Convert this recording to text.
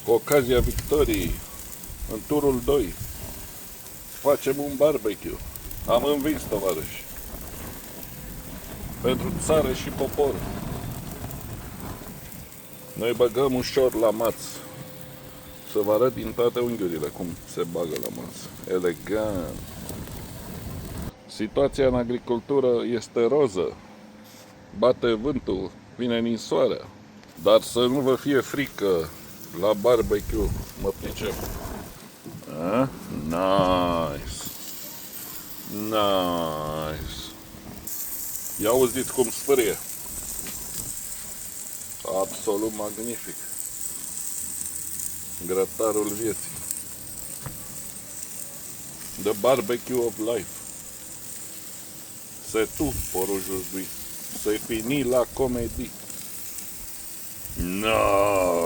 Cu ocazia victoriei, în turul 2, facem un barbecue. Am învins, tovarăși. Pentru țară și popor. Noi băgăm ușor la maț. Să vă arăt din toate unghiurile cum se bagă la maț. Elegant. Situația în agricultură este roză. Bate vântul, vine ninsoarea. Dar să nu vă fie frică, la barbecue mă pricep. A? Nice. Nice. Ia auziți cum sfârie. Absolut magnific. Grătarul vieții. The barbecue of life. C'est tout pour aujourd'hui. C'est fini la comédie. No.